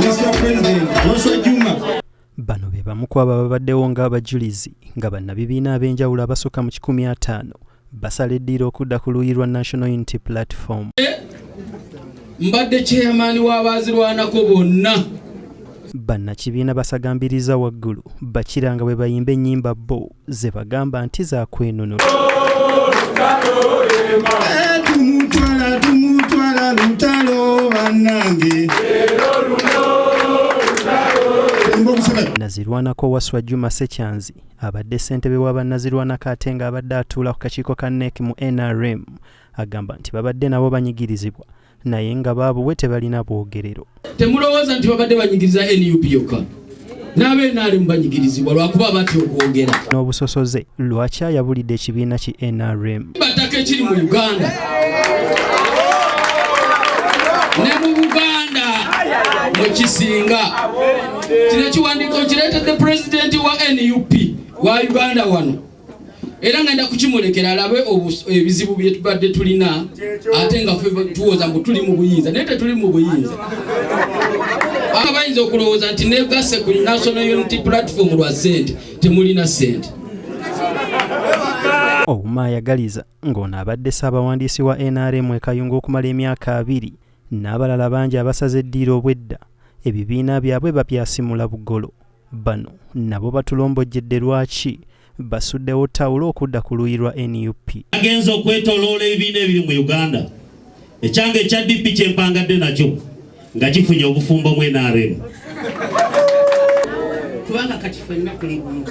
Mr. President, Juma. Bano be bamu ku abo babaddewo ng'abajulizi nga bannabibiina ab'enjawulo abasukka mu 150 basala Eddiiro okudda ku luuyi lwa National Unity Platform. Mbadde chairman w'abaazirwanako bonna. Bannakibiina basagambiriza waggulu bakiranga bwe bayimba ennyimba bo ze bagamba nti zaakwenunula. Tumutwala lutalo bannange. Nazirwanako Waswa Juma Sekyanzi abadde ssentebe wa bannazirwanako ate nga abadde atuula ku kakiiko ka NEC mu NRM agamba nti babadde nabo banyigirizibwa naye nga baabuwe tebalina bwogerero. Temulowooza nti babadde banyigiriza NUP yokka. N'abe-NRM banyigirizibwa lwakuba batya okwogera. N'obusosoze lwaki ayabulidde ekibiina ki NRM. Bataka ekiri mu Uganda. Ne mu Buganda mukisinga. Kino ekiwandiiko kireetedde pulezidenti wa NUP wa Uganda wano. Era ngenda kukimulekera alabe ebizibu bye tubadde tulina ate nga ffe tuwoza mbu tuli mu buyinza naye tetuli mu buyinza. Abayinza okulowooza nti negase ku National Unity Platform lwa ssente temulina ssente. Ouma ayagaliza ng'ono abadde ssaabawandiisi wa NRM e Kayunga okumala emyaka 2 n'abalala bangi abasaze Eddiiro obwedda ebibiina byabwe bapyasimula bugolo. Bano nabo batulombojjedde lwaki basuddewo tawulo okudda ku luuyi lwa NUP. Agenza okwetoloola ebibiina ebiri mu Uganda. Ekyange ekya DP kyempangadde nakyo nga kifunye obufumbo mu NRM. Kubanga kati ffenna tuli bumu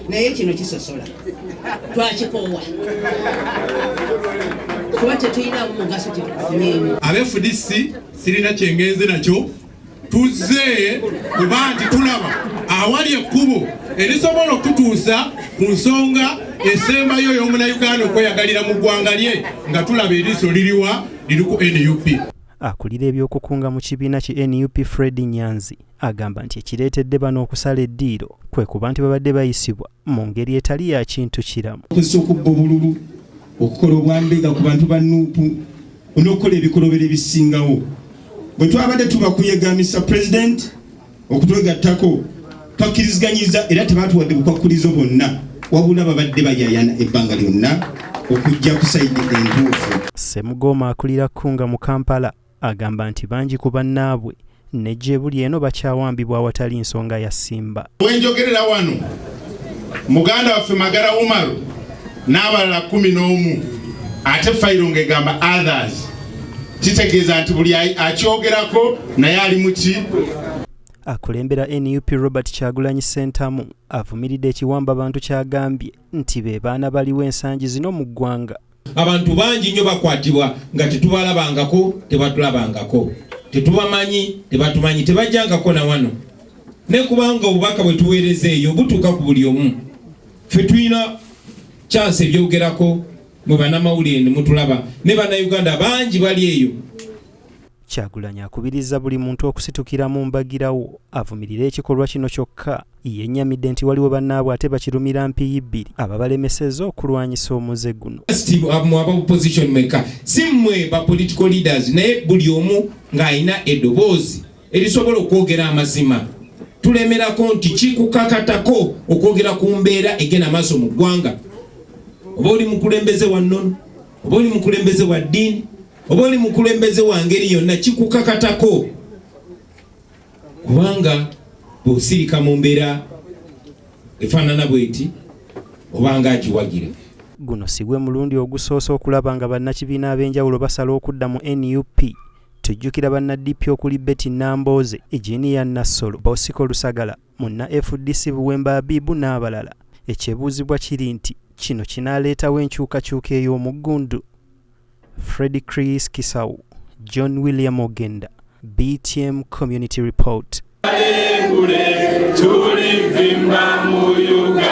naye kino kisosola twakikoowa kuba tetuyinamu mugaso tetukufunyeemu. Abe-FDC sirina kyengenze nakyo tuzze kuba nti tulaba awali ekkubo erisobola okutuusa ku nsonga esembayo y'omunnayuganda okweyagalira mu ggwanga lye nga tulaba eriiso liriwa liri ku NUP. Akulira ebyokukunga mu kibiina ki NUP Fred Nyanzi agamba nti ekireetedde bano okusala Eddiiro kwe kuba nti babadde bayisibwa mu ngeri etali ya kintu kiramu. Okussa okubba obululu okukola obwambega ku bantu ba NUP n'okukola ebikolobero ebisingawo. Bwe twabadde tubakuyega Mr. President okutwegattako twakkirizganyiza era tebaatuwadde bukwakkulizo bonna wabula babadde bayayana ebbanga lyonna okujja ku sayidi entuufu. Ssemugoma akulira kkunga mu Kampala agamba nti bangi ku bannaabwe n'ejjeebuli eno bakyawambibwa awatali nsonga ya ssimba. Wenjogerera wano muganda waffe Magara Umaru n'abalala 11 ate fayiro ng'egamba others kitegeeza nti buli akyogerako naye ali muki. Akulembera NUP Robert Kyagulanyi Ssentamu avumiridde ekiwamba abantu kyagambye nti be baana baliwo ensangi zino mu ggwanga. Abantu bangi nnyo bakwatibwa nga tetubalabangako tebatulabangako tetubamanyi tebatumanyi tebajjangako na wano ne kubanga obubaka bwe tuweereza eyo butuuka ku buli omu ffe tulina chance ebyogerako mwe bannamawulire ne mutulaba ne bannayuganda bangi bali eyo. Kyagulanyi akubiriza buli muntu okusitukira mu mbagirawo avumirire ekikolwa kino kyokka yennyamidde nti waliwo bannaabwe ate bakirumira mpiyi 2 ababalemesezza okulwanyisa omuze guno. Aba opposition maker si mmwe ba political leaders naye buli omu ng'alina eddoboozi erisobola okwogera amazima. Tulemerako nti kikukakatako okwogera ku mbeera egenda maaso mu ggwanga. Oba oli mukulembeze wa nnono oba oli mukulembeze wa ddiini oba oli mukulembeze wa ngeri yonna kikukakatako kubanga bw'osirika mu mbeera efaanana bweti obanga agiwagira. Guno si gwe mulundi ogusoose okulaba nga bannakibiina ab'enjawulo basala okudda mu NUP. Tujjukira banna-DP okuli Betty Nambooze, Engineer Nassolo, Bosiko Lusagala, munna FDC Buwemba Abibu n'abalala. Ekyebuuzibwa kiri nti kino kinaaleetawo enkyukakyuka ey'omuggundu. Freddy Chris Kisau, John William Ogenda, BTM Community Report. Tulivimba mu Uganda.